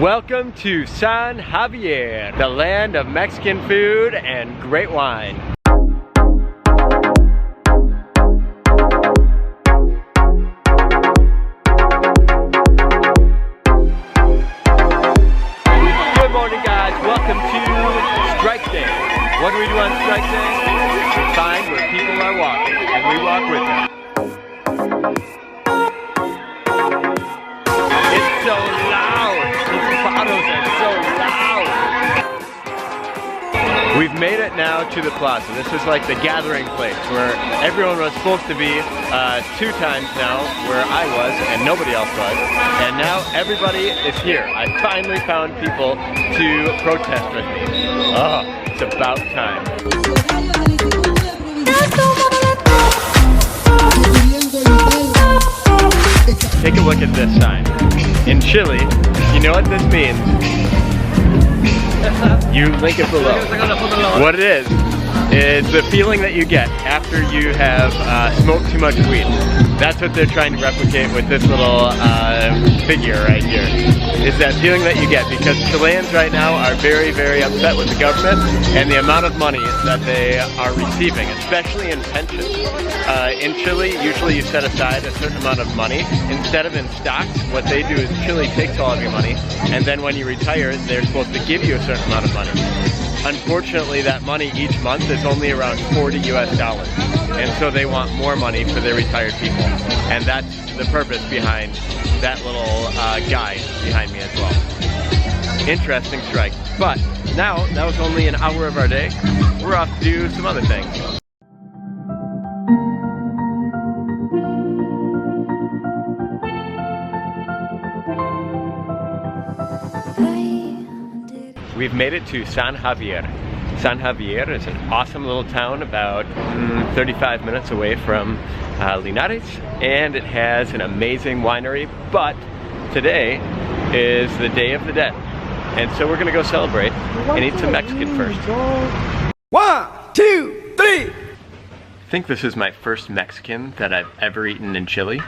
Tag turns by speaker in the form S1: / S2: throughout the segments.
S1: Welcome to San Javier, the land of Mexican food and great wine. Good morning, guys. Welcome to Strike Day. What do we do on Strike Day? Find where people are walking, and we walk with them. It's so loud. These bottles are so loud. We've made it now to the plaza. This is like the gathering place where everyone was supposed to be 2 times now, where I was and nobody else was. And now everybody is here. I finally found people to protest with me. Oh, it's about time. Take a look at this sign. In Chile, you know what this means? You link it below. What it is the feeling that you get after you have smoked too much weed. That's what they're trying to replicate with this little figure right here. Is that feeling that you get, because Chileans right now are very, very upset with the government and the amount of money that they are receiving, especially in pensions. In Chile, usually you set aside a certain amount of money. Instead of in stocks, what they do is Chile takes all of your money, and then when you retire, they're supposed to give you a certain amount of money. Unfortunately, that money each month is only around $40 US, and so they want more money for their retired people. And that's the purpose behind that little guy behind me as well. Interesting strike. But now, that was only an hour of our day. We're off to do some other things. We've made it to San Javier. San Javier is an awesome little town about 35 minutes away from Linares, and it has an amazing winery, but today is the Day of the Dead. And so we're gonna go celebrate and eat some Mexican first.
S2: 1, 2, 3!
S1: I think this is my first Mexican that I've ever eaten in Chile.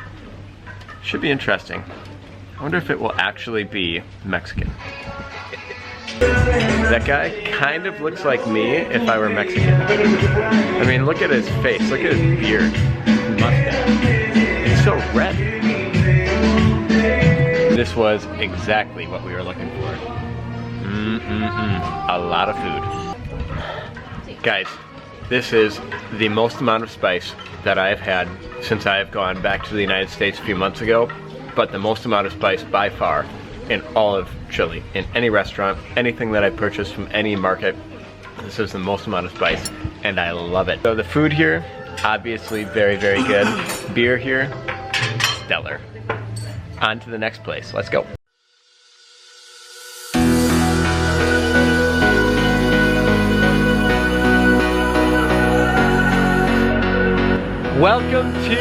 S1: Should be interesting. I wonder if it will actually be Mexican. That guy kind of looks like me if I were Mexican. I mean, look at his face, look at his beard, his mustache. It's so red. This was exactly what we were looking for. A lot of food. Guys, this is the most amount of spice that I have had since I have gone back to the United States a few months ago, but the most amount of spice by far in all of Chile. In any restaurant, anything that I purchased from any market, this is the most amount of spice, and I love it. So the food here, obviously very, very good. Beer here, stellar. On to the next place, let's go. Welcome to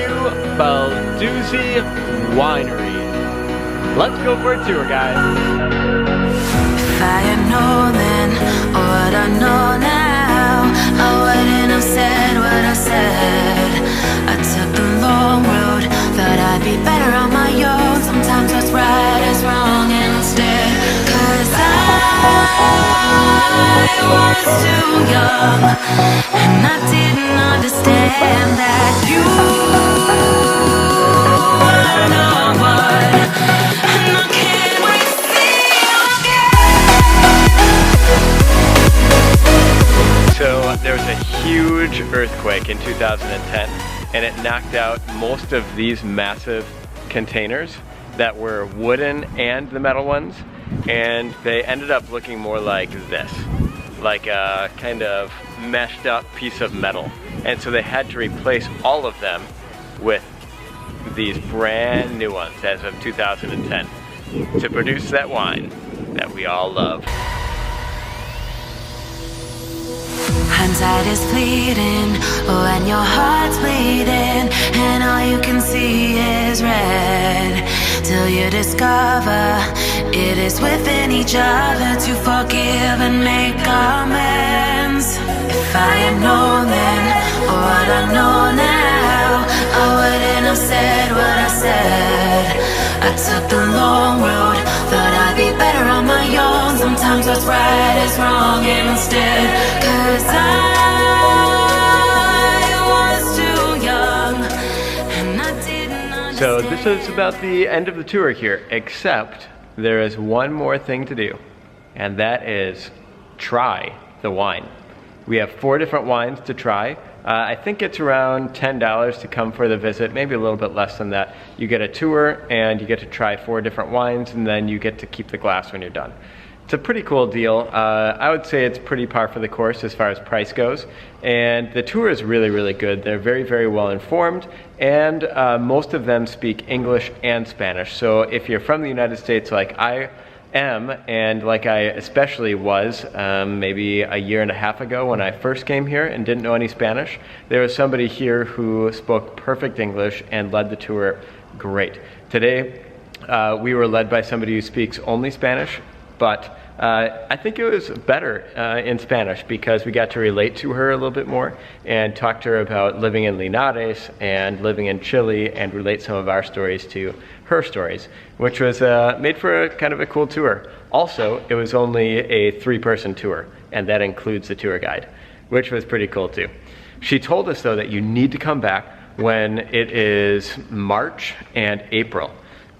S1: BALDUZZI Winery. Let's go for a tour, guys.
S3: If I had known then what I know now, I wouldn't have said what I said. I took the long road, thought I'd be better on my own. Sometimes what's right is wrong instead. 'Cause I was too young, and I didn't understand that you were no one.
S1: So there was a huge earthquake in 2010, and it knocked out most of these massive containers that were wooden and the metal ones, and they ended up looking more like this, like a kind of meshed up piece of metal. And so they had to replace all of them with these brand new ones as of 2010 to produce that wine that we all love.
S3: Hindsight is fleeting when your heart's bleeding and all you can see is red, till you discover it is within each other to forgive and make amends. If I had known then what I know now, I wouldn't have said what I said. I took the long road, thought I'd be better on Sometimes what's right is wrong instead. 'Cause I was too young and I didn't understand.
S1: So this is about the end of the tour here, except there is one more thing to do, and that is try the wine. We have 4 different wines to try. I think it's around $10 to come for the visit, maybe a little bit less than that. You get a tour and you get to try 4 different wines, and then you get to keep the glass when you're done. It's a pretty cool deal. I would say it's pretty par for the course as far as price goes. And the tour is really, really good. They're very, very well informed, and most of them speak English and Spanish. So if you're from the United States like I am, and like I especially was maybe a year and a half ago when I first came here and didn't know any Spanish, there was somebody here who spoke perfect English and led the tour great. Today we were led by somebody who speaks only Spanish, but I think it was better in Spanish because we got to relate to her a little bit more and talk to her about living in Linares and living in Chile and relate some of our stories to her stories, which was made for a kind of a cool tour. Also, it was only a 3-person tour, and that includes the tour guide, which was pretty cool too. She told us though that you need to come back when it is March and April,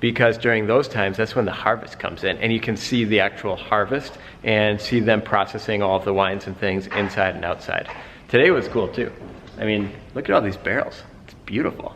S1: because during those times, that's when the harvest comes in, and you can see the actual harvest and see them processing all of the wines and things inside and outside. Today was cool too. I mean, look at all these barrels. It's beautiful.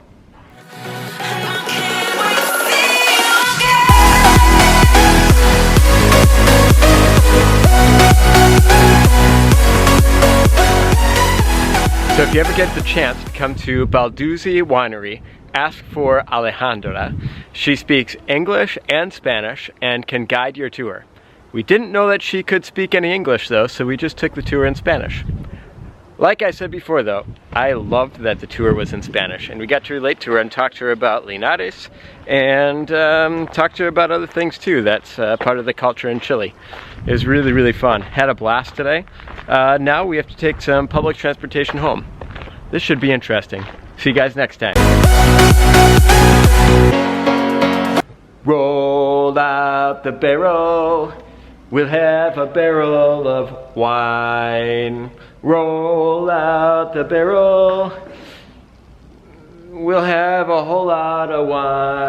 S1: So if you ever get the chance to come to Balduzzi Winery, ask for Alejandra. She speaks English and Spanish and can guide your tour. We didn't know that she could speak any English though, so we just took the tour in Spanish. Like I said before though, I loved that the tour was in Spanish, and we got to relate to her and talk to her about Linares and talk to her about other things too. That's part of the culture in Chile. It was really, really fun. Had a blast today. Now we have to take some public transportation home. This should be interesting. See you guys next time. Roll out the barrel. We'll have a barrel of wine. Roll out the barrel. We'll have a whole lot of wine.